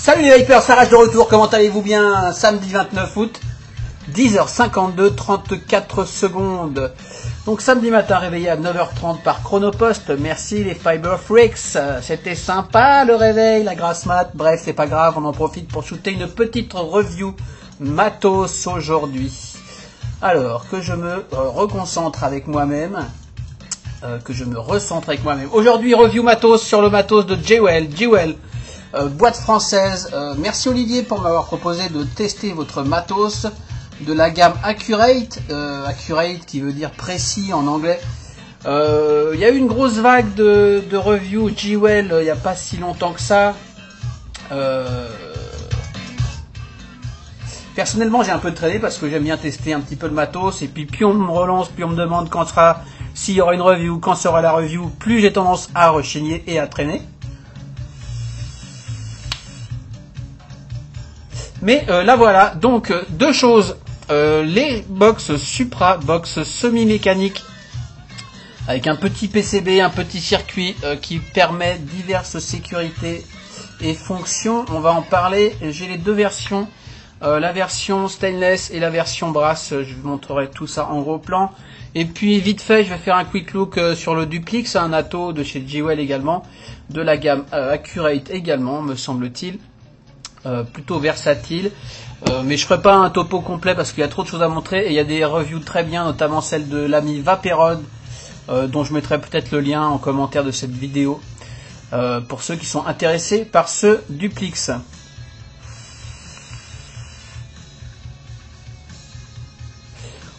Salut les Vipers, ça rage de retour, comment allez-vous bien? Samedi 29 août, 10h52, 34 secondes. Donc samedi matin réveillé à 9h30 par Chronopost, merci les Fiber Freaks, c'était sympa le réveil, la grasse mat, bref c'est pas grave, on en profite pour shooter une petite review matos aujourd'hui. Alors que je me reconcentre avec moi-même, que je me recentre avec moi-même. Aujourd'hui review matos sur le matos de Jewel. Boîte française, merci Olivier pour m'avoir proposé de tester votre matos de la gamme Accurate, Accurate qui veut dire précis en anglais. Il y a eu une grosse vague de reviews Jewel il n'y a pas si longtemps que ça. Personnellement j'ai un peu traîné parce que j'aime bien tester un petit peu le matos et puis plus on me relance, plus on me demande quand sera, s'il y aura une review, quand sera la review, plus j'ai tendance à rechigner et à traîner. Mais là voilà, donc deux choses, les box Supra, box semi-mécanique avec un petit PCB, un petit circuit qui permet diverses sécurités et fonctions, on va en parler. J'ai les deux versions, la version stainless et la version brass, je vous montrerai tout ça en gros plan. Et puis vite fait je vais faire un quick look sur le Duplix, un Atto de chez Jewel également, de la gamme Accurate également me semble-t-il. Plutôt versatile, mais je ferai pas un topo complet parce qu'il y a trop de choses à montrer et il y a des reviews très bien, notamment celle de l'ami Vaperod dont je mettrai peut-être le lien en commentaire de cette vidéo pour ceux qui sont intéressés par ce Duplix.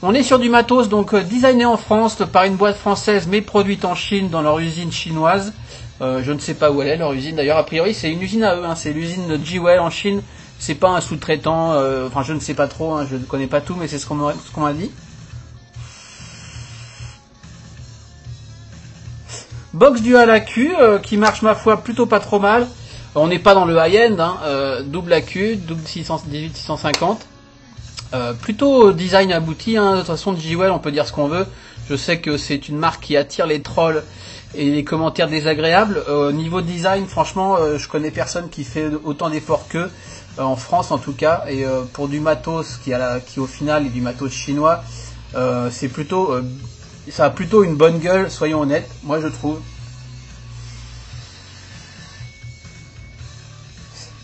On est sur du matos donc designé en France par une boîte française mais produite en Chine dans leur usine chinoise. Je ne sais pas où elle est leur usine d'ailleurs, a priori c'est une usine à eux, hein, c'est l'usine de Jewel en Chine, c'est pas un sous-traitant, enfin je ne sais pas trop, hein, je ne connais pas tout mais c'est ce qu'on m'a dit. Box dual AQ qui marche ma foi plutôt pas trop mal, on n'est pas dans le high-end, hein, double AQ, double 618-650. Plutôt design abouti, hein. De toute façon de Jewel on peut dire ce qu'on veut, je sais que c'est une marque qui attire les trolls et les commentaires désagréables. Niveau design franchement je connais personne qui fait autant d'efforts qu'eux, en France en tout cas, et pour du matos qui au final est du matos chinois, c'est plutôt ça a plutôt une bonne gueule, soyons honnêtes, moi je trouve.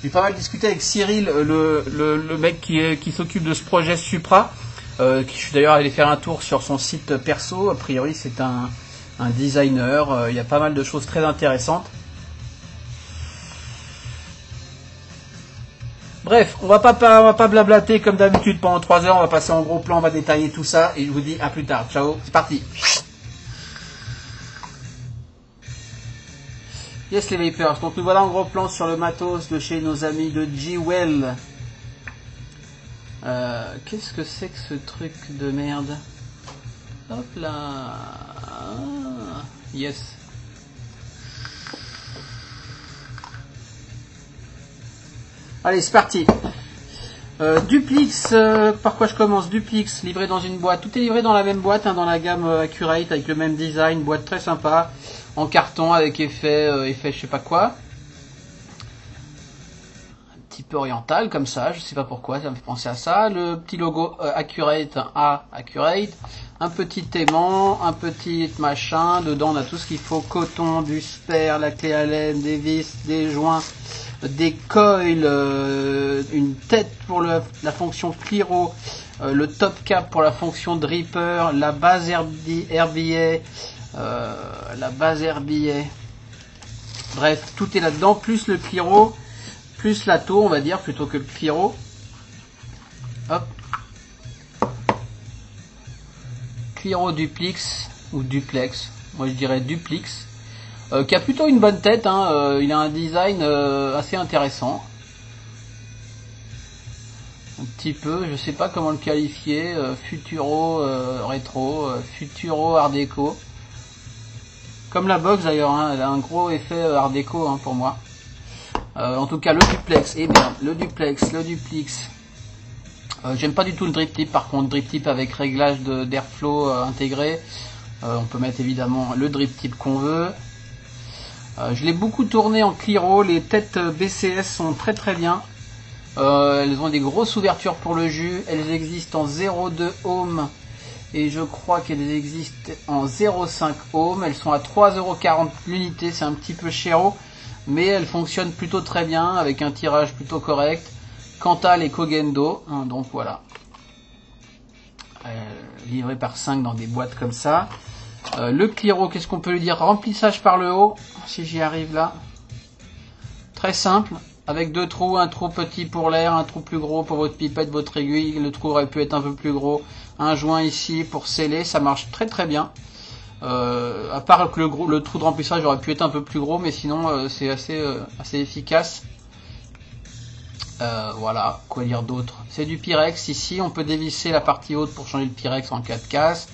J'ai pas mal discuté avec Cyril, le mec qui s'occupe de ce projet Supra, je suis d'ailleurs allé faire un tour sur son site perso, a priori c'est un designer, il y a pas mal de choses très intéressantes. Bref, on va pas blablater comme d'habitude pendant 3 heures, on va passer en gros plan, on va détailler tout ça, et je vous dis à plus tard, ciao, c'est parti. Yes les Vapers, donc nous voilà en gros plan sur le matos de chez nos amis de Jewel. Qu'est-ce que c'est que ce truc de merde? Hop là, yes. Allez, c'est parti. Duplix, par quoi je commence? Duplix, livré dans une boîte. Tout est livré dans la même boîte, hein, dans la gamme Accurate, avec le même design. Boîte très sympa, en carton, avec effet je sais pas quoi. Un petit peu oriental, comme ça, je sais pas pourquoi, ça me fait penser à ça. Le petit logo Accurate, Accurate. Un petit aimant, un petit machin. Dedans, on a tout ce qu'il faut. Coton, du spare, la clé à laine, des vis, des joints, des coils, une tête pour la fonction Cliro, le top cap pour la fonction Dripper, la base RBA, Bref, tout est là-dedans, plus le Cliro, plus la taux, on va dire, plutôt que le Cliro. Hop. Cliro Duplix, ou Duplex, moi je dirais Duplix, qui a plutôt une bonne tête, hein, il a un design assez intéressant. Un petit peu, je sais pas comment le qualifier, Futuro rétro, Futuro art déco. Comme la box d'ailleurs, hein, elle a un gros effet art déco hein, pour moi. En tout cas le duplex, et bien le duplex, le duplix. J'aime pas du tout le drip tip, par contre drip tip avec réglage d'airflow intégré. On peut mettre évidemment le drip tip qu'on veut. Je l'ai beaucoup tourné en Cliro, les têtes BCS sont très bien. Elles ont des grosses ouvertures pour le jus, elles existent en 0,2 ohm et je crois qu'elles existent en 0,5 ohm. Elles sont à 3,40 € l'unité, c'est un petit peu chéro, mais elles fonctionnent plutôt très bien avec un tirage plutôt correct. Cantal et Kogendo, hein, donc voilà. Livré par 5 dans des boîtes comme ça. Le Cliro, qu'est-ce qu'on peut lui dire? Remplissage par le haut, si j'y arrive là. Très simple. Avec deux trous, un trou petit pour l'air, un trou plus gros pour votre pipette, votre aiguille. Le trou aurait pu être un peu plus gros. Un joint ici pour sceller, ça marche très bien. À part que le trou de remplissage aurait pu être un peu plus gros, mais sinon c'est assez efficace. Voilà, quoi dire d'autre? C'est du Pyrex ici, on peut dévisser la partie haute pour changer le Pyrex en cas de casse,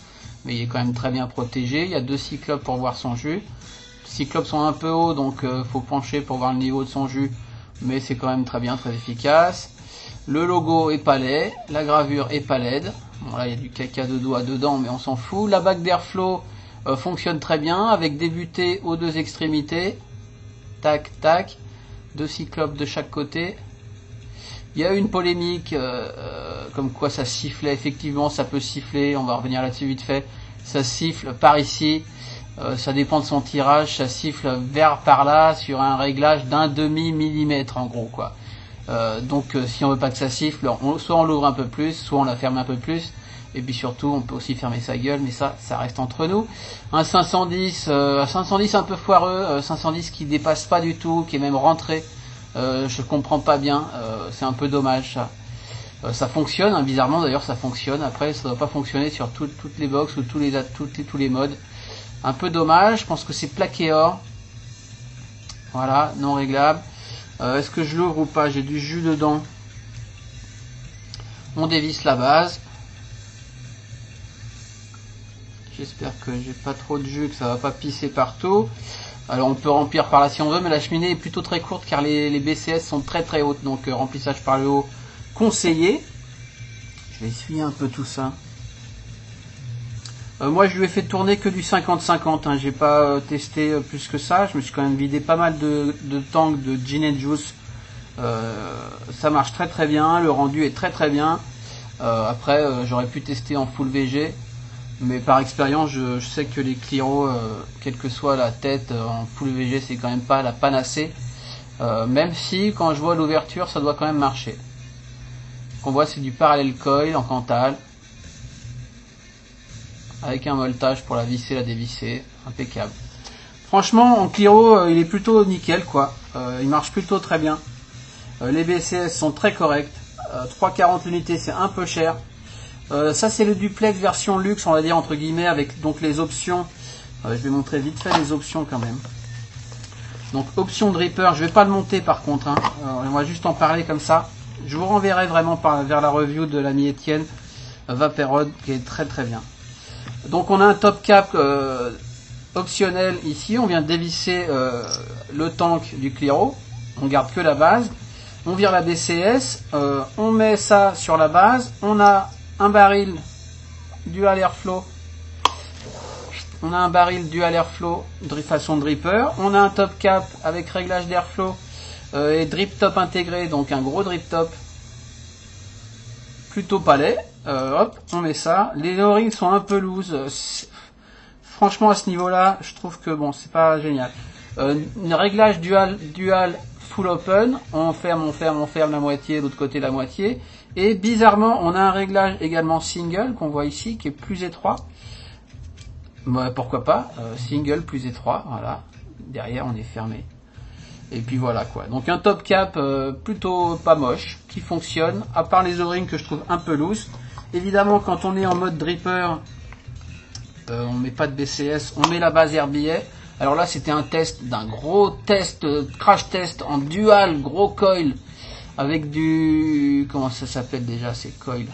mais il est quand même très bien protégé. Il y a deux cyclopes pour voir son jus. Les cyclopes sont un peu hauts, donc faut pencher pour voir le niveau de son jus. Mais c'est quand même très bien, très efficace. Le logo est pas laid, la gravure est pas laide. Bon là il y a du caca de doigts dedans, mais on s'en fout. La bague d'airflow fonctionne très bien, avec des butées aux deux extrémités. Tac, tac. Deux cyclopes de chaque côté. Il y a eu une polémique, comme quoi ça sifflait. Effectivement ça peut siffler, on va revenir là-dessus vite fait. Ça siffle par ici. Ça dépend de son tirage, ça siffle vers par là sur un réglage d'un demi-millimètre en gros quoi. Donc si on veut pas que ça siffle, soit on l'ouvre un peu plus, soit on la ferme un peu plus. Et puis surtout on peut aussi fermer sa gueule, mais ça reste entre nous. Un 510, 510 un peu foireux, 510 qui dépasse pas du tout, qui est même rentré. Je comprends pas bien, c'est un peu dommage ça. Ça fonctionne, hein, bizarrement d'ailleurs ça fonctionne. Après ça doit pas fonctionner sur toutes les box ou tous les modes. Un peu dommage, je pense que c'est plaqué or. Voilà, non réglable. Est-ce que je l'ouvre ou pas? J'ai du jus dedans. On dévisse la base. J'espère que j'ai pas trop de jus, que ça va pas pisser partout. Alors on peut remplir par là si on veut, mais la cheminée est plutôt très courte car les BCS sont très hautes. Donc remplissage par le haut conseillé. Je vais essuyer un peu tout ça. Moi je lui ai fait tourner que du 50-50, hein. J'ai pas testé plus que ça. Je me suis quand même vidé pas mal de tanks de gin and juice. Ça marche très bien, le rendu est très bien. Après j'aurais pu tester en full VG, mais par expérience je sais que les Cliro, quelle que soit la tête en full VG, c'est quand même pas la panacée. Même si quand je vois l'ouverture ça doit quand même marcher. On voit c'est du parallèle coil en Cantal. Avec un moltage pour la visser, la dévisser, impeccable. Franchement, en Cliro, il est plutôt nickel, quoi. Il marche plutôt très bien. Les BCS sont très corrects. 3,40 l'unité, c'est un peu cher. Ça, c'est le duplex version luxe, on va dire, entre guillemets, avec donc les options. Je vais montrer vite fait les options quand même. Donc, option dripper, je vais pas le monter par contre, hein. On va juste en parler comme ça. Je vous renverrai vraiment vers la review de l'ami Étienne Vaperod, qui est très bien. Donc on a un top cap optionnel ici, on vient dévisser le tank du Cliro, on garde que la base, on vire la BCS, on met ça sur la base, on a un baril dual airflow, façon dripper, on a un top cap avec réglage d'airflow et drip top intégré, donc un gros drip top plutôt palais. Hop, on met ça. Les O-rings sont un peu loose. Franchement, à ce niveau-là, je trouve que bon, c'est pas génial. Un réglage dual full open. On ferme la moitié, de l'autre côté la moitié. Et bizarrement, on a un réglage également single qu'on voit ici, qui est plus étroit. Bah, pourquoi pas, single plus étroit. Voilà. Derrière, on est fermé. Et puis voilà quoi. Donc un top cap plutôt pas moche, qui fonctionne, à part les O-rings que je trouve un peu loose. Évidemment quand on est en mode dripper, on met pas de BCS, on met la base RBA. Alors là c'était un test, d'un gros test, crash test en dual, gros coil, avec du... comment ça s'appelle déjà ces coils?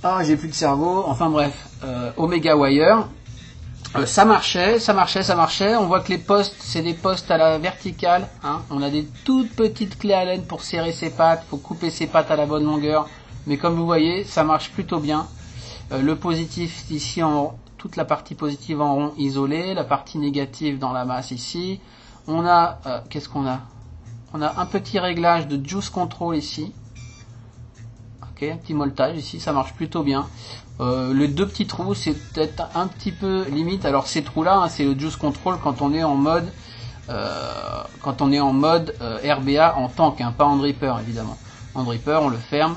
Ah j'ai plus de cerveau, enfin bref, Omega Wire. Ça marchait. On voit que les postes, c'est des postes à la verticale. Hein. On a des toutes petites clés Allen pour serrer ses pattes. Faut couper ses pattes à la bonne longueur. Mais comme vous voyez, ça marche plutôt bien. Le positif ici en toute la partie positive en rond isolée, la partie négative dans la masse ici. On a qu'est-ce qu'on a? On a un petit réglage de juice control ici. Ok, un petit moltage ici, ça marche plutôt bien. Les deux petits trous, c'est peut-être un petit peu limite. Alors ces trous-là, hein, c'est le juice control quand on est en mode RBA en tank, hein, pas en dripper évidemment. En dripper, on le ferme,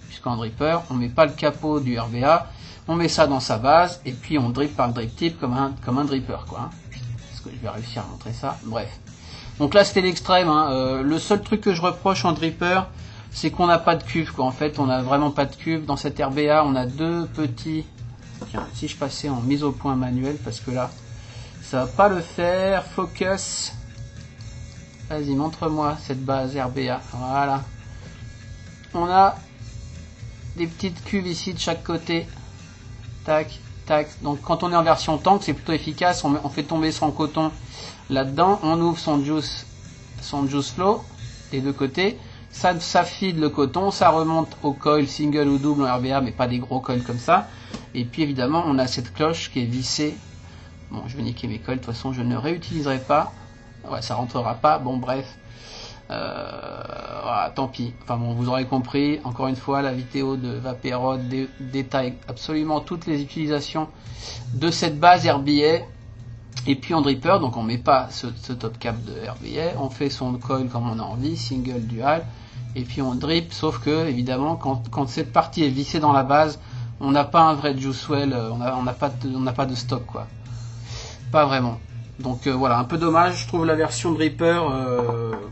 puisqu'en dripper, on met pas le capot du RBA, on met ça dans sa base et puis on drip par le drip tip comme un dripper quoi. Hein. Est-ce que je vais réussir à montrer ça? Bref. Donc là c'était l'extrême. Hein. Le seul truc que je reproche en dripper, c'est qu'on n'a pas de cuve quoi. En fait on n'a vraiment pas de cuve dans cette RBA. On a deux petits... Tiens, si je passais en mise au point manuel, parce que là ça va pas le faire. Focus, vas-y montre-moi cette base RBA. Voilà, on a des petites cuves ici de chaque côté, tac tac. Donc quand on est en version tank c'est plutôt efficace. On fait tomber son coton là dedans, on ouvre son juice flow des deux côtés. Ça feed le coton, ça remonte au coil single ou double en RBA, mais pas des gros coils comme ça. Et puis évidemment, on a cette cloche qui est vissée. Bon, je vais niquer mes coils, de toute façon, je ne réutiliserai pas. Ouais, ça rentrera pas. Bon, bref. Voilà, tant pis. Enfin bon, vous aurez compris. Encore une fois, la vidéo de Vaperod détaille absolument toutes les utilisations de cette base RBA. Et puis en dripper, donc on met pas ce top cap de RBA, on fait son coil comme on a envie, single, dual, et puis on drip, sauf que évidemment quand cette partie est vissée dans la base, on n'a pas un vrai juice well, on n'a pas de stock quoi, pas vraiment. Donc voilà, un peu dommage, je trouve la version dripper,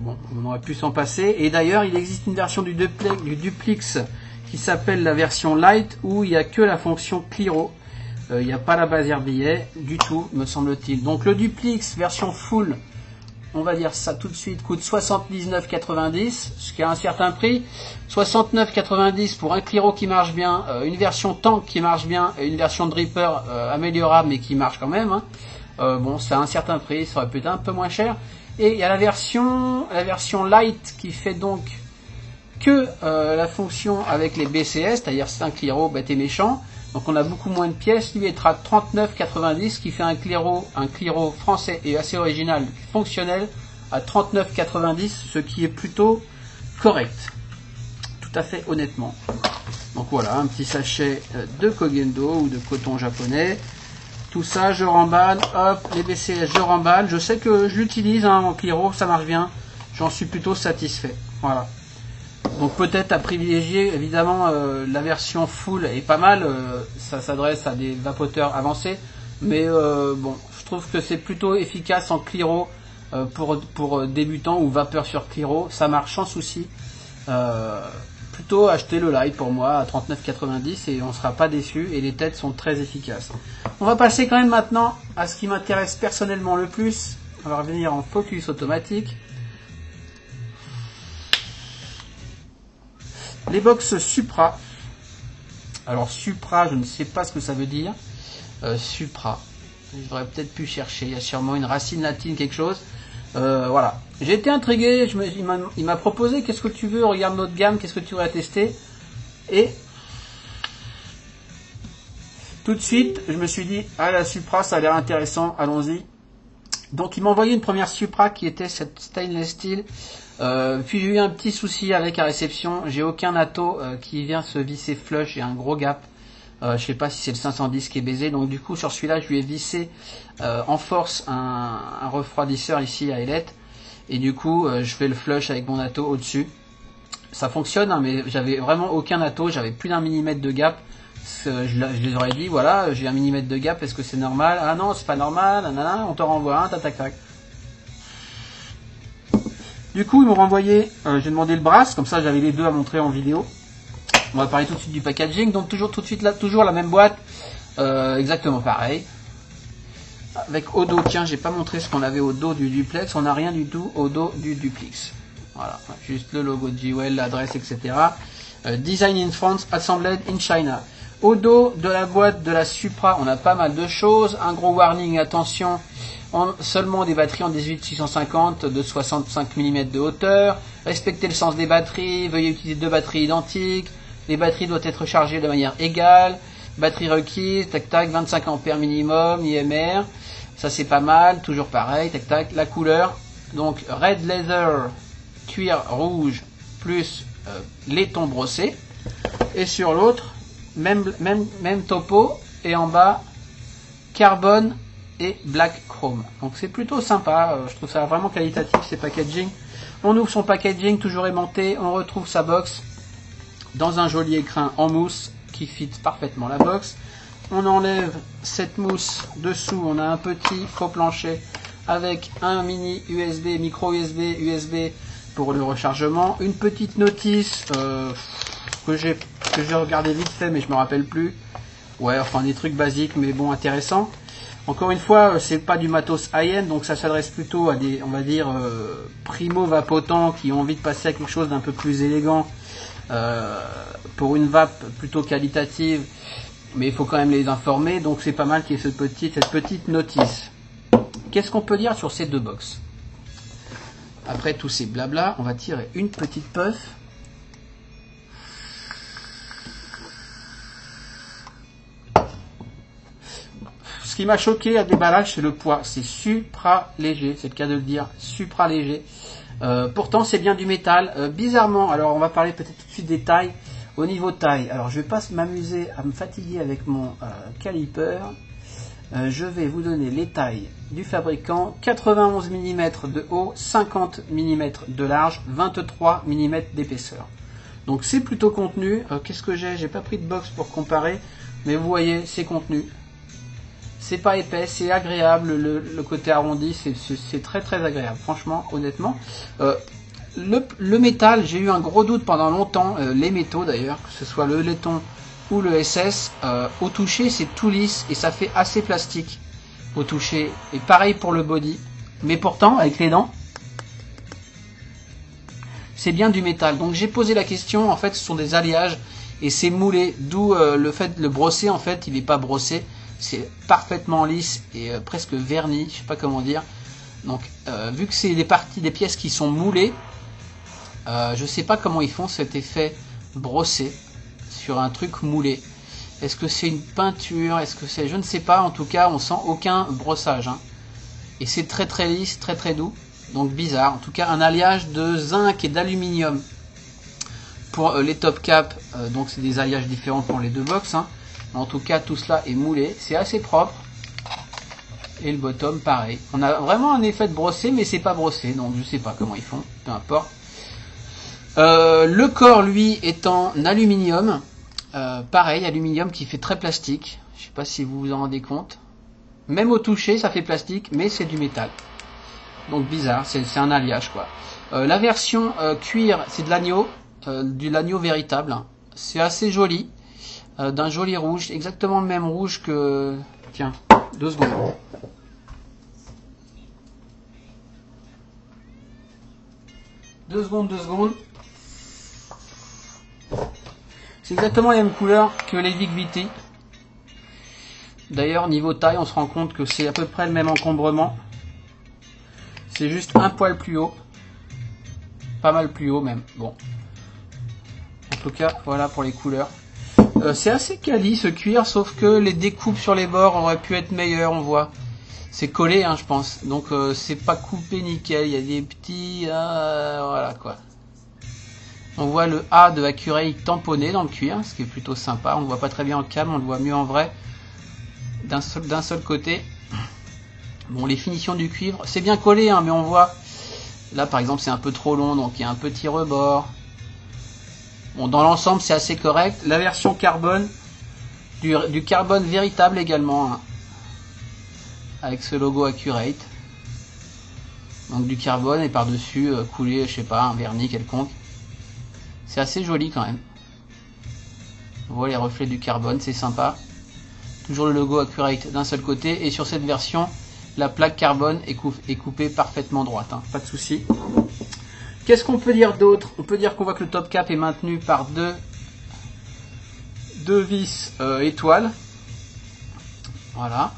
bon, on aurait pu s'en passer. Et d'ailleurs il existe une version du Duplix qui s'appelle la version light, où il n'y a que la fonction Cliro. Il n'y a pas la base RBA du tout, me semble-t-il. Donc le Duplix version full, on va dire ça tout de suite, coûte 79,90, ce qui a un certain prix. 69,90 pour un Cliro qui marche bien, une version tank qui marche bien, et une version dripper améliorable mais qui marche quand même. Hein. Bon, c'est un certain prix, ça aurait pu être un peu moins cher. Et il y a la version light qui fait donc que la fonction avec les BCS, c'est-à-dire c'est un Cliro bête et méchant. Donc on a beaucoup moins de pièces, lui est à 39,90, qui fait un Cliro français et assez original, fonctionnel, à 39,90, ce qui est plutôt correct, tout à fait honnêtement. Donc voilà, un petit sachet de Kogendo ou de coton japonais, tout ça je remballe, hop, les BCS je remballe, je sais que je l'utilise hein, en Cliro, ça marche bien, j'en suis plutôt satisfait, voilà. Donc peut-être à privilégier, évidemment la version full est pas mal, ça s'adresse à des vapoteurs avancés, mais bon, je trouve que c'est plutôt efficace en Cliro pour débutants ou vapeur sur Cliro, ça marche sans souci. Plutôt acheter le light pour moi à 39,90 et on sera pas déçu, et les têtes sont très efficaces. On va passer quand même maintenant à ce qui m'intéresse personnellement le plus, on va revenir en focus automatique. Les box Supra. Alors Supra, je ne sais pas ce que ça veut dire. Supra. J'aurais peut-être pu chercher. Il y a sûrement une racine latine, quelque chose. Voilà. J'ai été intrigué. Il m'a proposé, qu'est-ce que tu veux, regarde notre gamme, qu'est-ce que tu voudrais tester. Et tout de suite, je me suis dit, ah la Supra, ça a l'air intéressant, allons-y. Donc il m'a envoyé une première Supra qui était cette stainless steel. Puis j'ai eu un petit souci avec la réception, j'ai aucun atto qui vient se visser flush, j'ai un gros gap, je sais pas si c'est le 510 qui est baisé, donc du coup sur celui-là je lui ai vissé en force un refroidisseur ici à ailette, et du coup je fais le flush avec mon atto au-dessus. Ça fonctionne hein, mais j'avais vraiment aucun atto, j'avais plus d'1 millimètre de gap. Je les aurais dit, voilà, j'ai 1 millimètre de gap, est-ce que c'est normal? Ah non, c'est pas normal, nanana, on te renvoie un, tac tac tac. Du coup, ils m'ont renvoyé, j'ai demandé le brass, comme ça j'avais les deux à montrer en vidéo. On va parler tout de suite du packaging, donc toujours tout de suite là, toujours la même boîte, exactement pareil. Avec au dos, tiens, j'ai pas montré ce qu'on avait au dos du duplex, on n'a rien du tout au dos du duplex. Voilà, juste le logo de Jewel, l'adresse, etc. Design in France, assembled in China. Au dos de la boîte de la Supra, on a pas mal de choses. Un gros warning, attention, seulement des batteries en 18650 de 65 mm de hauteur. Respectez le sens des batteries, veuillez utiliser deux batteries identiques. Les batteries doivent être chargées de manière égale. Batterie requise, tac tac, 25 ampères minimum, IMR. Ça c'est pas mal, toujours pareil, tac tac. La couleur, donc red leather, cuir rouge, plus laiton brossé. Et sur l'autre, même topo, et en bas, carbone et black chrome. Donc c'est plutôt sympa, je trouve ça vraiment qualitatif ces packaging. On ouvre son packaging, toujours aimanté, on retrouve sa box dans un joli écrin en mousse qui fit parfaitement la box. On enlève cette mousse dessous, on a un petit faux plancher avec un mini USB, micro USB, USB pour le rechargement, une petite notice que j'ai regardé vite fait mais je me rappelle plus. Ouais, enfin des trucs basiques mais bon, intéressants. Encore une fois, c'est pas du matos high-end, donc ça s'adresse plutôt à des, on va dire, primo vapotants qui ont envie de passer à quelque chose d'un peu plus élégant pour une vape plutôt qualitative, mais il faut quand même les informer, donc c'est pas mal qu'il y ait cette petite notice. Qu'est-ce qu'on peut dire sur ces deux box? Après tous ces blabla, on va tirer une petite puff. Ce qui m'a choqué à déballage, c'est le poids. C'est supra léger, c'est le cas de le dire, supra léger. Pourtant, c'est bien du métal. Bizarrement, alors on va parler peut-être tout de suite des tailles. Au niveau taille, alors je vais pas m'amuser à me fatiguer avec mon caliper. Je vais vous donner les tailles du fabricant. 91 mm de haut, 50 mm de large, 23 mm d'épaisseur. Donc c'est plutôt contenu. Qu'est-ce que j'ai pas pris de box pour comparer, mais vous voyez, c'est contenu. C'est pas épais, c'est agréable, le côté arrondi, c'est très très agréable, franchement, honnêtement. Le métal, j'ai eu un gros doute pendant longtemps, les métaux d'ailleurs, que ce soit le laiton ou le SS, au toucher c'est tout lisse et ça fait assez plastique au toucher, et pareil pour le body, mais pourtant avec les dents, c'est bien du métal. Donc j'ai posé la question, en fait ce sont des alliages et c'est moulé, d'où le fait de le brosser, en fait il n'est pas brossé. C'est parfaitement lisse et presque verni, je sais pas comment dire. Donc vu que c'est des pièces qui sont moulées, je sais pas comment ils font cet effet brossé sur un truc moulé. Est-ce que c'est une peinture? Est-ce que c'est, je ne sais pas. En tout cas, on sent aucun brossage. Hein. Et c'est très très lisse, très très doux. Donc bizarre. En tout cas, un alliage de zinc et d'aluminium pour les top caps. Donc c'est des alliages différents pour les deux box. Hein. En tout cas, tout cela est moulé, c'est assez propre. Et le bottom, pareil. On a vraiment un effet de brossé, mais c'est pas brossé, donc je sais pas comment ils font, peu importe. Le corps, lui, est en aluminium. Pareil, aluminium qui fait très plastique. Je sais pas si vous vous en rendez compte. Même au toucher, ça fait plastique, mais c'est du métal. Donc bizarre, c'est un alliage, quoi. La version cuir, c'est de l'agneau véritable. Hein. C'est assez joli. D'un joli rouge, exactement le même rouge que... Tiens, 2 secondes. Deux secondes. C'est exactement la même couleur que les Vic VT. D'ailleurs, niveau taille, on se rend compte que c'est à peu près le même encombrement. C'est juste un poil plus haut. Pas mal plus haut même. Bon. En tout cas, voilà pour les couleurs. C'est assez quali ce cuir, sauf que les découpes sur les bords auraient pu être meilleures, on voit. C'est collé, hein, je pense. Donc c'est pas coupé nickel, il y a des petits... voilà quoi. On voit le A de Accurate tamponné dans le cuir, ce qui est plutôt sympa. On ne le voit pas très bien en cam, on le voit mieux en vrai. D'un seul côté. Bon, les finitions du cuivre, c'est bien collé, hein, mais on voit... Là par exemple c'est un peu trop long, donc il y a un petit rebord. Bon, dans l'ensemble, c'est assez correct. La version carbone, du carbone véritable également, hein, avec ce logo Accurate. Donc du carbone et par-dessus coulé, je sais pas, un vernis quelconque. C'est assez joli quand même. On voit les reflets du carbone, c'est sympa. Toujours le logo Accurate d'un seul côté. Et sur cette version, la plaque carbone est coupée parfaitement droite. Hein, pas de souci. Qu'est-ce qu'on peut dire d'autre? On peut dire qu'on voit que le top cap est maintenu par deux vis étoiles. Voilà.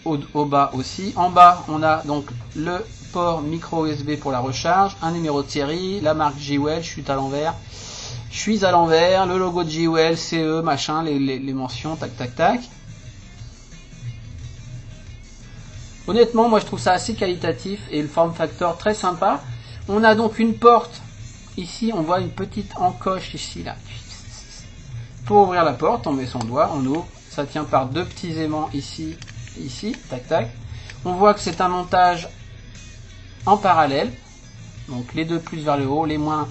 Au bas aussi. En bas, on a donc le port micro USB pour la recharge, un numéro de série, la marque JWEL, je suis à l'envers, le logo de JWEL, CE, machin, les mentions, tac tac tac. Honnêtement, moi je trouve ça assez qualitatif et le form factor très sympa. On a donc une porte, ici on voit une petite encoche ici là. Pour ouvrir la porte, on met son doigt, on ouvre, ça tient par deux petits aimants ici, tac tac. On voit que c'est un montage en parallèle, donc les deux plus vers le haut, les moins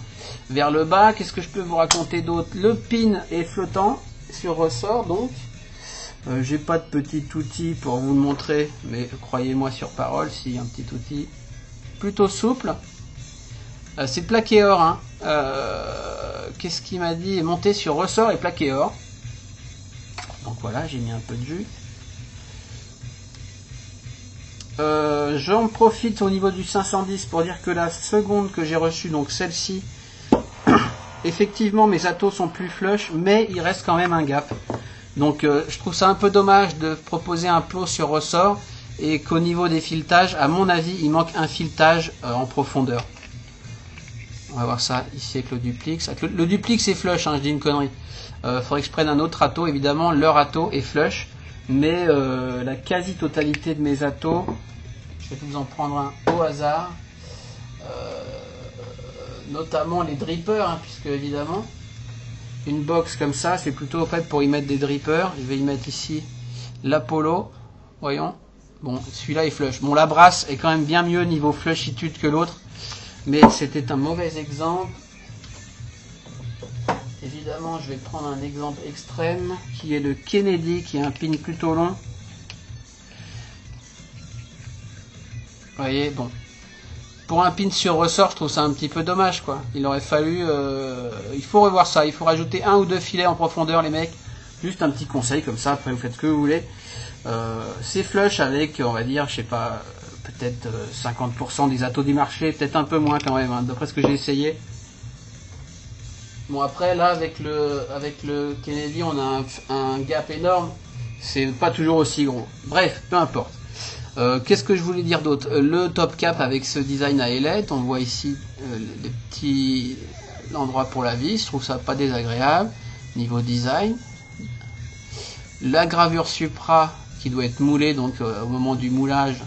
vers le bas. Qu'est-ce que je peux vous raconter d'autre? Le pin est flottant sur ressort, donc j'ai pas de petit outil pour vous le montrer, mais croyez-moi sur parole, si un petit outil plutôt souple. C'est plaqué or, hein. Qu'est-ce qu'il m'a dit? Monté sur ressort et plaqué or. Donc voilà, j'ai mis un peu de jus. J'en profite au niveau du 510 pour dire que la seconde que j'ai reçue, donc celle-ci, effectivement mes atos sont plus flush, mais il reste quand même un gap. Donc je trouve ça un peu dommage de proposer un plot sur ressort et qu'au niveau des filetages, à mon avis, il manque un filetage en profondeur. On va voir ça ici avec le Duplix. Le Duplix est flush, hein, je dis une connerie. Faudrait que je prenne un autre ato, évidemment, leur ato est flush, mais la quasi-totalité de mes atos, je vais vous en prendre un au hasard, notamment les drippers, hein, puisque évidemment, une box comme ça, c'est plutôt fait pour y mettre des drippers. Je vais y mettre ici l'Apollo, voyons. Bon, celui-là est flush. Bon, la brasse est quand même bien mieux niveau flushitude que l'autre, mais c'était un mauvais exemple. Évidemment, je vais prendre un exemple extrême, qui est le Kennedy, qui est un pin plutôt long. Vous voyez, bon. Pour un pin sur ressort, je trouve ça un petit peu dommage, quoi. Il aurait fallu... il faut revoir ça. Il faut rajouter un ou deux filets en profondeur, les mecs. Juste un petit conseil, comme ça. Après, vous faites ce que vous voulez. C'est flush avec, on va dire, je sais pas, peut-être 50% des atos du marché. Peut-être un peu moins quand même, hein, d'après ce que j'ai essayé. Bon, après, là, avec le Kennedy, on a un gap énorme. C'est pas toujours aussi gros. Bref, peu importe. Qu'est-ce que je voulais dire d'autre? Le top cap avec ce design à ailette, on voit ici les petits endroits pour la vis, je trouve ça pas désagréable niveau design. La gravure Supra qui doit être moulée donc au moment du moulage,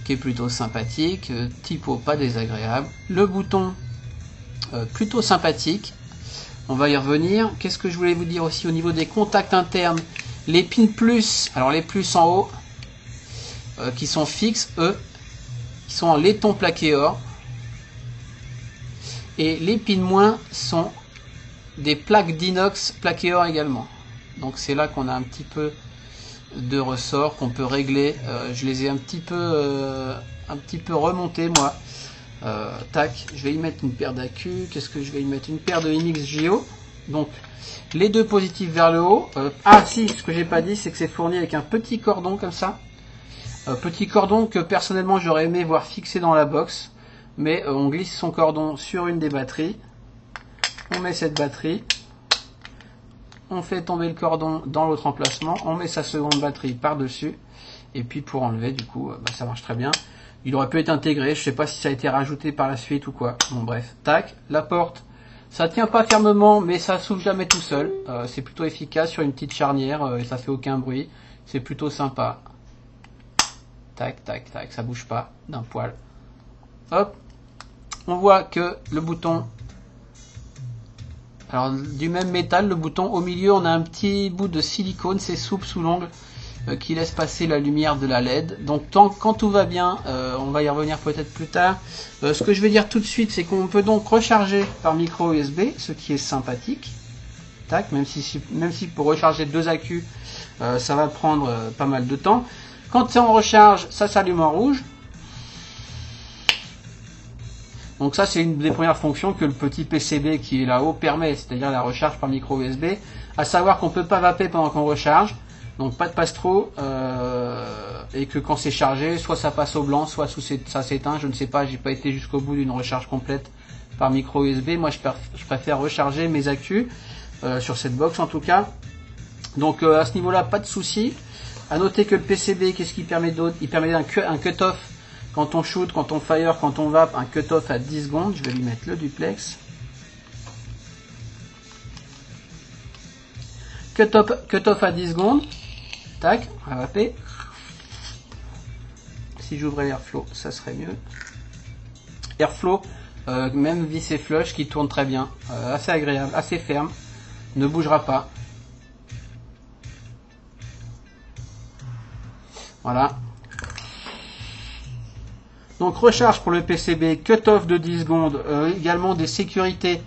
qui est plutôt sympathique, typo pas désagréable. Le bouton plutôt sympathique, on va y revenir. Qu'est-ce que je voulais vous dire aussi au niveau des contacts internes? Les pins plus, alors les plus en haut, qui sont fixes, eux, qui sont en laiton plaqué or. Et les pins moins sont des plaques d'inox plaqué or également. Donc c'est là qu'on a un petit peu de ressort qu'on peut régler. Je les ai un petit peu remontés moi. Tac, je vais y mettre une paire d'accu. Qu'est-ce que je vais y mettre? Une paire de MXGO. Donc les deux positifs vers le haut. Ah si, ce que j'ai pas dit, c'est que c'est fourni avec un petit cordon comme ça. Petit cordon que personnellement j'aurais aimé voir fixé dans la box, mais on glisse son cordon sur une des batteries, on met cette batterie, on fait tomber le cordon dans l'autre emplacement, on met sa seconde batterie par dessus, et puis pour enlever du coup ça marche très bien. Il aurait pu être intégré, je sais pas si ça a été rajouté par la suite ou quoi. Bon bref, tac, la porte, ça tient pas fermement mais ça s'ouvre jamais tout seul, c'est plutôt efficace sur une petite charnière et ça fait aucun bruit, c'est plutôt sympa. Tac, tac, tac, ça bouge pas d'un poil. Hop, on voit que le bouton, alors du même métal, le bouton au milieu, on a un petit bout de silicone, c'est souple sous l'ongle, qui laisse passer la lumière de la LED. Donc quand tout va bien, on va y revenir peut-être plus tard. Ce que je vais dire tout de suite, c'est qu'on peut donc recharger par micro USB, ce qui est sympathique. Tac, même si pour recharger deux accus, ça va prendre pas mal de temps. Quand c'est en recharge, ça s'allume en rouge. Donc ça, c'est une des premières fonctions que le petit PCB qui est là-haut permet, c'est-à-dire la recharge par micro USB. À savoir qu'on peut pas vaper pendant qu'on recharge, donc pas de passe-trou, et que quand c'est chargé, soit ça passe au blanc, soit ça s'éteint. Je ne sais pas, j'ai pas été jusqu'au bout d'une recharge complète par micro USB. Moi, je préfère recharger mes accus sur cette box en tout cas. Donc à ce niveau-là, pas de souci. À noter que le PCB, qu'est-ce qu'il permet d'autre? Il permet un cut-off quand on shoot, quand on fire, quand on vape, un cut-off à 10 secondes. Je vais lui mettre le duplex. Cut-off à 10 secondes. Tac, on va vaper. Si j'ouvrais Airflow, ça serait mieux. Airflow, même vis et flush qui tourne très bien. Assez agréable, assez ferme. Ne bougera pas. Voilà. Donc recharge pour le PCB, cut-off de 10 secondes, également des sécurités,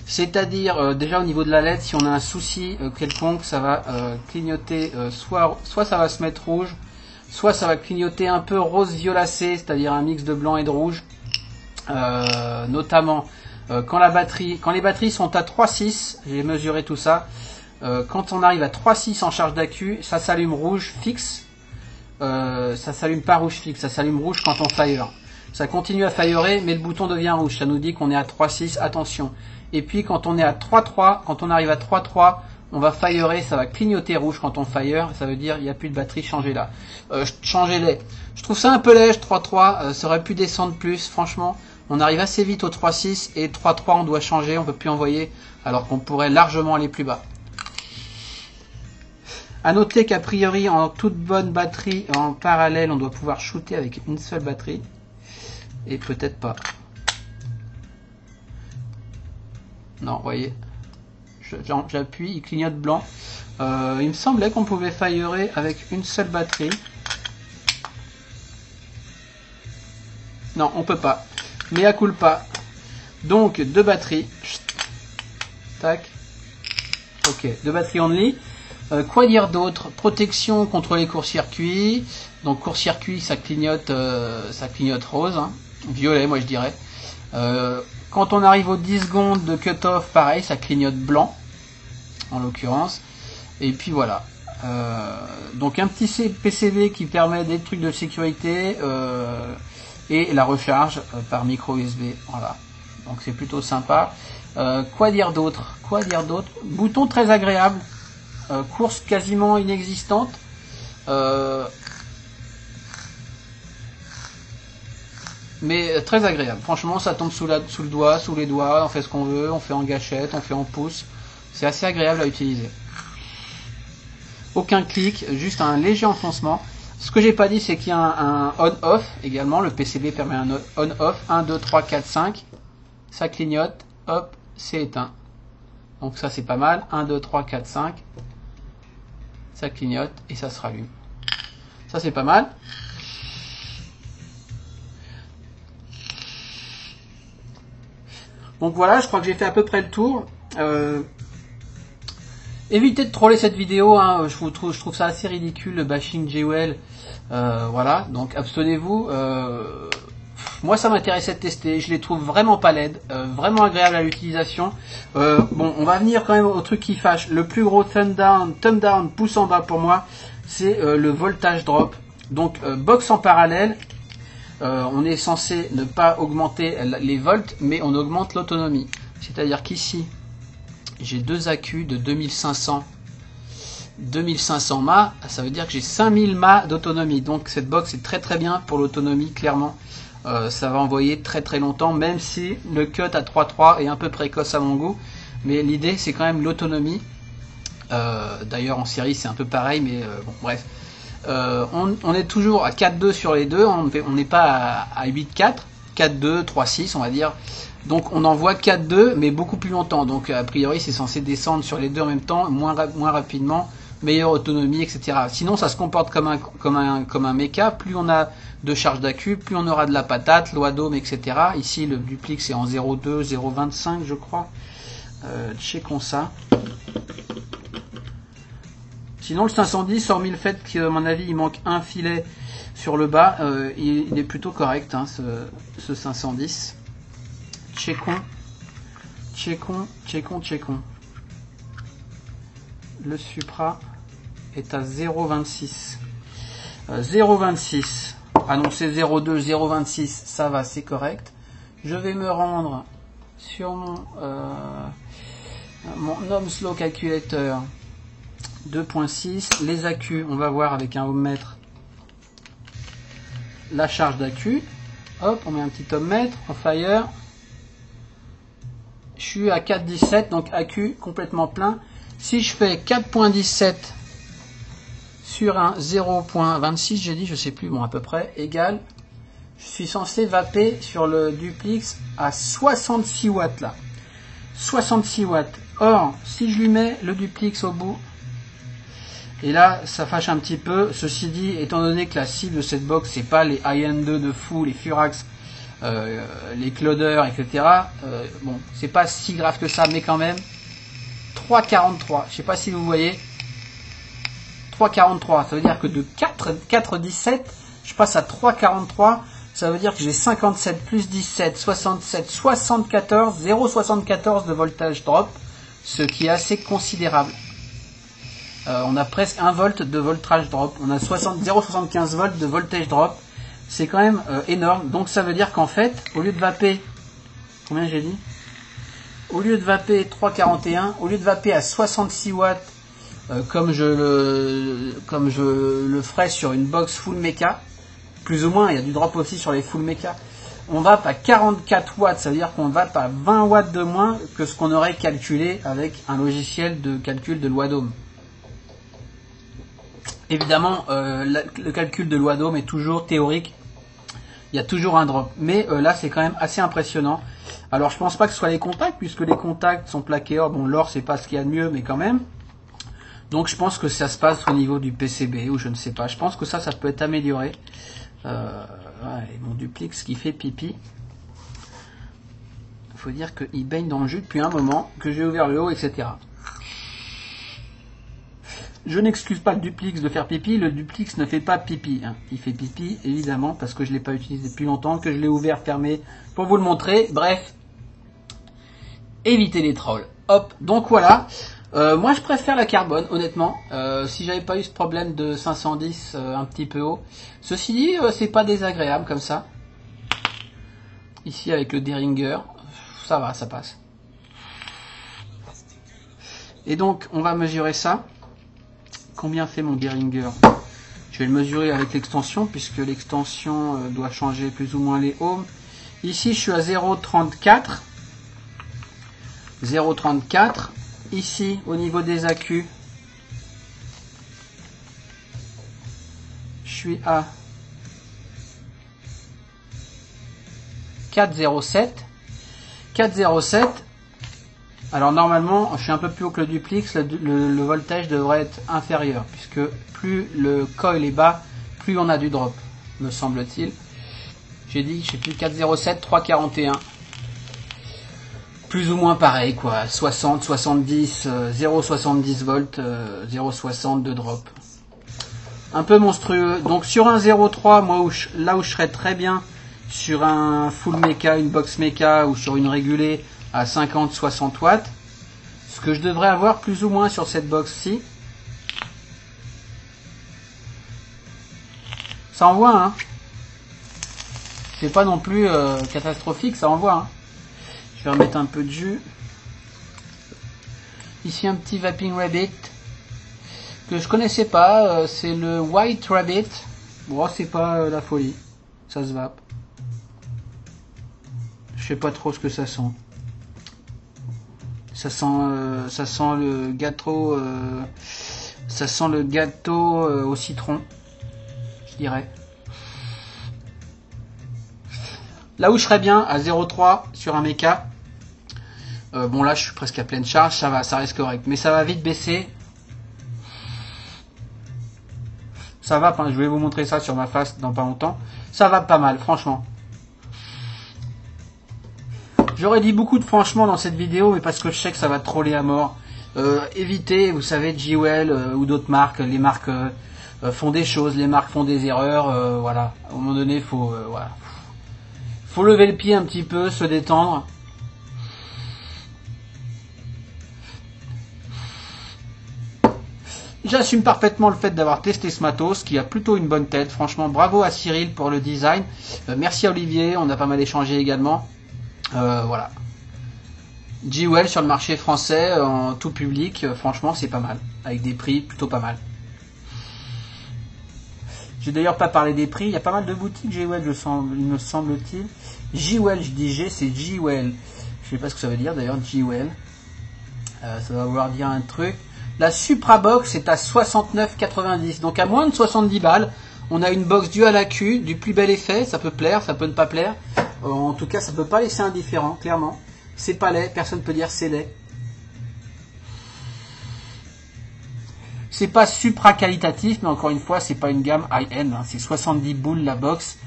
c'est-à-dire déjà au niveau de la LED, si on a un souci quelconque, ça va clignoter, soit ça va se mettre rouge, soit ça va clignoter un peu rose violacé, c'est-à-dire un mix de blanc et de rouge, notamment quand les batteries sont à 3,6, j'ai mesuré tout ça, quand on arrive à 3,6 en charge d'accu, ça s'allume rouge fixe. Ça s'allume pas rouge fixe, ça s'allume rouge quand on fire. Ça continue à firer, mais le bouton devient rouge. Ça nous dit qu'on est à 3,6, attention. Et puis quand on est à 3,3, quand on arrive à 3,3, on va firer, ça va clignoter rouge quand on fire. Ça veut dire il n'y a plus de batterie, changez-la. Changez-les. Je trouve ça un peu léger, 3,3. Ça aurait pu descendre plus, franchement. On arrive assez vite au 3,6 et 3,3 on doit changer, on peut plus envoyer, alors qu'on pourrait largement aller plus bas. A noter qu'a priori, en toute bonne batterie, en parallèle, on doit pouvoir shooter avec une seule batterie. Et peut-être pas. Non, vous voyez. J'appuie, il clignote blanc. Il me semblait qu'on pouvait firer avec une seule batterie. Non, on peut pas. Mais à culpa. Donc, deux batteries. Tac. Ok, deux batteries only. Quoi dire d'autre? Protection contre les courts-circuits. Donc court-circuit, ça clignote rose, hein. Violet, moi je dirais. Quand on arrive aux 10 secondes de cut-off, pareil, ça clignote blanc, en l'occurrence. Et puis voilà. Donc un petit PCB qui permet des trucs de sécurité et la recharge par micro USB. Voilà. Donc c'est plutôt sympa. Quoi dire d'autre? Bouton très agréable. Course quasiment inexistante. Mais très agréable. Franchement, ça tombe sous le doigt, sous les doigts, on fait ce qu'on veut, on fait en gâchette, on fait en pouce. C'est assez agréable à utiliser. Aucun clic, juste un léger enfoncement. Ce que j'ai pas dit, c'est qu'il y a un on-off également. Le PCB permet un on-off. 1, 2, 3, 4, 5. Ça clignote. Hop, c'est éteint. Donc ça, c'est pas mal. 1, 2, 3, 4, 5. Ça clignote et ça se rallume. Ça, c'est pas mal. Donc voilà, je crois que j'ai fait à peu près le tour. Évitez de troller cette vidéo, hein. Je trouve ça assez ridicule, le bashing Jewel. Voilà, donc abstenez-vous. Moi, ça m'intéressait de tester. Je les trouve vraiment pas laides, vraiment agréables à l'utilisation. Bon, on va venir quand même au truc qui fâche. Le plus gros thumb down, pouce en bas pour moi, c'est le voltage drop. Donc, box en parallèle. On est censé ne pas augmenter les volts, mais on augmente l'autonomie. C'est-à-dire qu'ici, j'ai deux accus de 2500 mAh, ça veut dire que j'ai 5000 mAh d'autonomie. Donc cette box est très très bien pour l'autonomie, clairement. Ça va envoyer très très longtemps, même si le cut à 3.3 est un peu précoce à mon goût. Mais l'idée, c'est quand même l'autonomie. D'ailleurs, en série, c'est un peu pareil, mais bon, bref. On est toujours à 4.2 sur les deux, on n'est pas à 8.4, 4.2, 3.6 on va dire. Donc on envoie 4.2 mais beaucoup plus longtemps. Donc a priori c'est censé descendre sur les deux en même temps, moins rapidement, meilleure autonomie, etc. Sinon ça se comporte comme un méca. Plus on a de charge d'accu, plus on aura de la patate, l'oadome, etc. Ici le duplex c'est en 0.2, 0.25 je crois. Checkons ça. Sinon le 510, hormis le fait qu'à mon avis il manque un filet sur le bas, il est plutôt correct, hein, ce 510. checkons. Le Supra est à 0,26. 0,26. Annoncé 0,2, 0,26, ça va, c'est correct. Je vais me rendre sur mon Ohm's Calculator 2.6. Les accus, on va voir avec un ohmmètre la charge d'accu. Hop, on met un petit ohmmètre en fire. Je suis à 4,17, donc accu complètement plein. Si je fais 4,17 sur un 0,26, j'ai dit, je sais plus, bon à peu près, égal, je suis censé vaper sur le Duplix à 66 watts là. 66 watts. Or, si je lui mets le Duplix au bout, et là, ça fâche un petit peu. Ceci dit, étant donné que la cible de cette box, c'est pas les IN2 de fou, les Furax, les Cloder, etc. Bon, c'est pas si grave que ça, mais quand même. 3,43. Je sais pas si vous voyez. 3,43. Ça veut dire que de 4,17, je passe à 3,43. Ça veut dire que j'ai 57 plus 17, 67, 74, 0,74 de voltage drop, ce qui est assez considérable. On a presque 1 volt de voltage drop. On a 0,75 volts de voltage drop. C'est quand même énorme. Donc ça veut dire qu'en fait, au lieu de vaper, combien j'ai dit? Au lieu de vaper 3,41, au lieu de vaper à 66 watts, comme je le ferais sur une box full mecha, plus ou moins, il y a du drop aussi sur les full mecha, on vape à 44 watts, ça veut dire qu'on vape à 20 watts de moins que ce qu'on aurait calculé avec un logiciel de calcul de loi d'ohm. Évidemment, le calcul de loi d'ohm est toujours théorique. Il y a toujours un drop. Mais là, c'est quand même assez impressionnant. Alors, je pense pas que ce soit les contacts, puisque les contacts sont plaqués or. Bon, l'or, c'est pas ce qu'il y a de mieux, mais quand même. Donc, je pense que ça se passe au niveau du PCB, ou je ne sais pas. Je pense que ça peut être amélioré. Ouais, mon Duplix qui fait pipi. Il faut dire qu'il baigne dans le jus depuis un moment, que j'ai ouvert le haut, etc. Je n'excuse pas le Duplix de faire pipi, le Duplix ne fait pas pipi. Hein. Il fait pipi, évidemment, parce que je ne l'ai pas utilisé depuis longtemps, que je l'ai ouvert, fermé, pour vous le montrer. Bref, évitez les trolls. Hop, donc voilà. Moi, je préfère la carbone, honnêtement. Si j'avais pas eu ce problème de 510 un petit peu haut. Ceci dit, c'est pas désagréable comme ça. Ici, avec le Derringer, ça va, ça passe. Et donc, on va mesurer ça. Combien fait mon Behringer? Je vais le mesurer avec l'extension, puisque l'extension doit changer plus ou moins les ohms. Ici, je suis à 0,34. 0,34. Ici, au niveau des accus, je suis à 4,07. 4,07. Alors normalement, je suis un peu plus haut que le Duplix, le voltage devrait être inférieur, puisque plus le coil est bas, plus on a du drop, me semble-t-il. J'ai dit, je sais plus, 4,07, 3,41. Plus ou moins pareil, quoi. 60, 70, 0,70 volts, 0,60 de drop. Un peu monstrueux. Donc sur un 0,3, moi, là où je serais très bien, sur un full mecha, une box mecha, ou sur une régulée, à 50-60 watts, ce que je devrais avoir plus ou moins sur cette box-ci. Ça envoie, hein. C'est pas non plus catastrophique, ça envoie, hein. Je vais remettre un peu de jus. Ici un petit Vaping Rabbit que je connaissais pas, c'est le White Rabbit. Bon, c'est pas la folie, ça se vape. Je sais pas trop ce que ça sent. Ça sent le gâteau, ça sent le gâteau au citron, je dirais. Là où je serais bien, à 0,3 sur un méca. Bon là, je suis presque à pleine charge, ça va, ça reste correct. Mais ça va vite baisser. Ça va, je vais vous montrer ça sur ma face dans pas longtemps. Ça va pas mal, franchement. J'aurais dit beaucoup de franchement dans cette vidéo, mais parce que je sais que ça va troller à mort. Évitez, vous savez, Jewel ou d'autres marques. Les marques font des choses, les marques font des erreurs. Voilà, à un moment donné, voilà. Faut lever le pied un petit peu, se détendre. J'assume parfaitement le fait d'avoir testé ce matos, qui a plutôt une bonne tête. Franchement, bravo à Cyril pour le design. Merci à Olivier, on a pas mal échangé également. Voilà. Jewel sur le marché français, en tout public, franchement, c'est pas mal. Avec des prix plutôt pas mal. J'ai d'ailleurs pas parlé des prix. Il y a pas mal de boutiques Jewel, il me semble-t-il. Jewel, je dis G, c'est Jewel. Je sais pas ce que ça veut dire d'ailleurs, Jewel. Ça va vouloir dire un truc. La Supra Box est à 69,90. Donc à moins de 70 balles, on a une box dual AQ, du plus bel effet. Ça peut plaire, ça peut ne pas plaire. En tout cas, ça peut pas laisser indifférent, clairement. C'est pas laid, personne ne peut dire c'est laid. C'est pas supra qualitatif, mais encore une fois, c'est pas une gamme high-end. Hein. C'est 70 boules la box,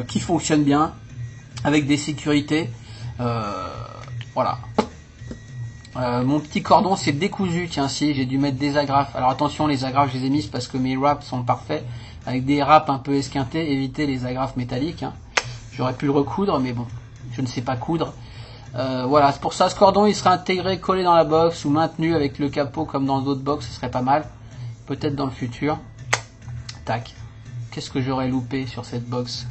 qui fonctionne bien, avec des sécurités. Voilà. Mon petit cordon c'est décousu, tiens si, j'ai dû mettre des agrafes. Alors attention, les agrafes je les ai mises parce que mes wraps sont parfaits. Avec des wraps un peu esquintés, évitez les agrafes métalliques. Hein. J'aurais pu le recoudre, mais bon, je ne sais pas coudre. Voilà, c'est pour ça, ce cordon il sera intégré, collé dans la box ou maintenu avec le capot comme dans d'autres box, ce serait pas mal. Peut-être dans le futur. Tac. Qu'est-ce que j'aurais loupé sur cette box ?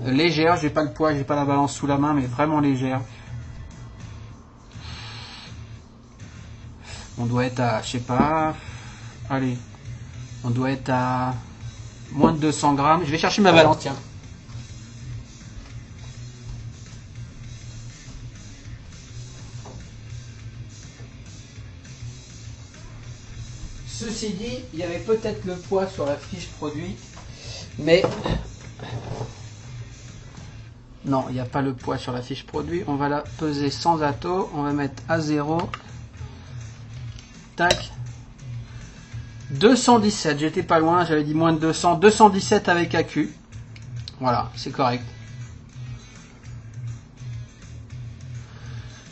Légère, j'ai pas le poids, j'ai pas la balance sous la main, mais vraiment légère. On doit être à, je sais pas, allez, on doit être à moins de 200 grammes. Je vais chercher ma balance, tiens. Ceci dit, il y avait peut-être le poids sur la fiche produit, mais non, il n'y a pas le poids sur la fiche produit. On va la peser sans atto. On va mettre à 0. Tac. 217. J'étais pas loin. J'avais dit moins de 200. 217 avec AQ. Voilà, c'est correct.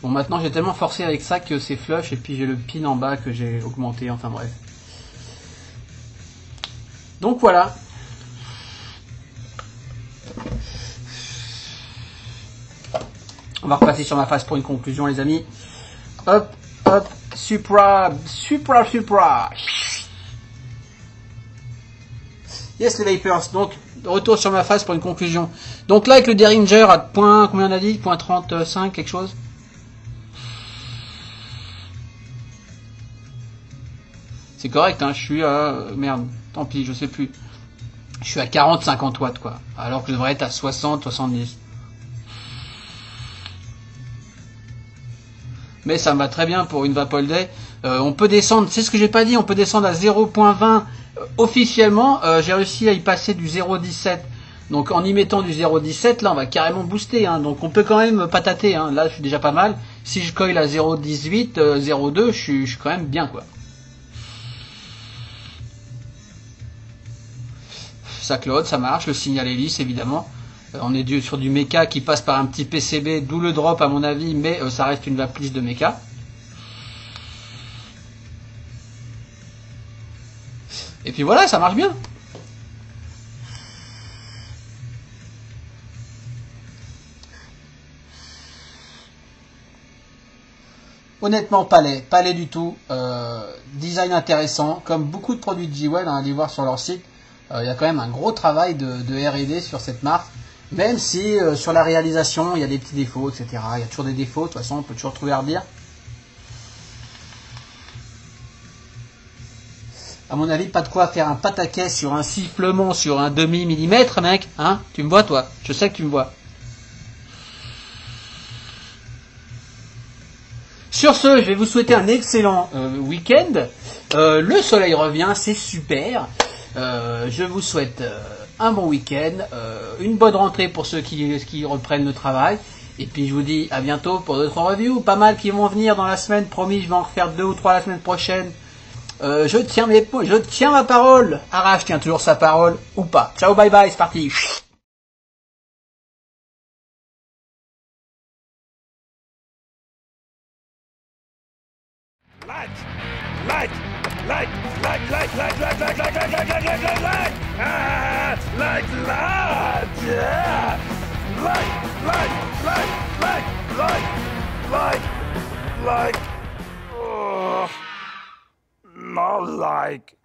Bon, maintenant j'ai tellement forcé avec ça que c'est flush. Et puis j'ai le pin en bas que j'ai augmenté. Enfin bref. Donc voilà. On va repasser sur ma face pour une conclusion, les amis. Hop, hop, Supra. Yes, les Vapers. Donc, retour sur ma face pour une conclusion. Donc là, avec le Derringer à point, combien on a dit ? Point 35, quelque chose ? C'est correct, hein, je suis à... merde, tant pis, je sais plus. Je suis à 40-50 watts, quoi. Alors que je devrais être à 60-70. Mais ça me va très bien pour une Vapol Day. On peut descendre, c'est ce que j'ai pas dit, on peut descendre à 0.20 officiellement. J'ai réussi à y passer du 0.17. Donc en y mettant du 0.17, là on va carrément booster. Hein. Donc on peut quand même patater. Hein. Là je suis déjà pas mal. Si je coille à 0.18, 0.2, je suis quand même bien, quoi. Ça cloud, ça marche. Le signal est lisse évidemment. On est sur du méca qui passe par un petit PCB, d'où le drop à mon avis, mais ça reste une vape lisse de méca. Et puis voilà, ça marche bien. Honnêtement, pas laid du tout. Design intéressant, comme beaucoup de produits de Jewel, hein, allez voir sur leur site. Il y a quand même un gros travail de R&D sur cette marque. Même si sur la réalisation, il y a des petits défauts, etc. Il y a toujours des défauts, de toute façon, on peut toujours trouver à redire. À mon avis, pas de quoi faire un pataquès sur un sifflement sur un demi-millimètre, mec. Hein? Tu me vois, toi? Je sais que tu me vois. Sur ce, je vais vous souhaiter un excellent week-end. Le soleil revient, c'est super. Je vous souhaite... un bon week-end, une bonne rentrée pour ceux qui reprennent le travail. Et puis je vous dis à bientôt pour d'autres reviews. Pas mal qui vont venir dans la semaine. Promis, je vais en refaire 2 ou 3 la semaine prochaine. Je tiens ma parole. Arrache tient toujours sa parole ou pas. Ciao, bye bye, c'est parti. Like. like. Not like.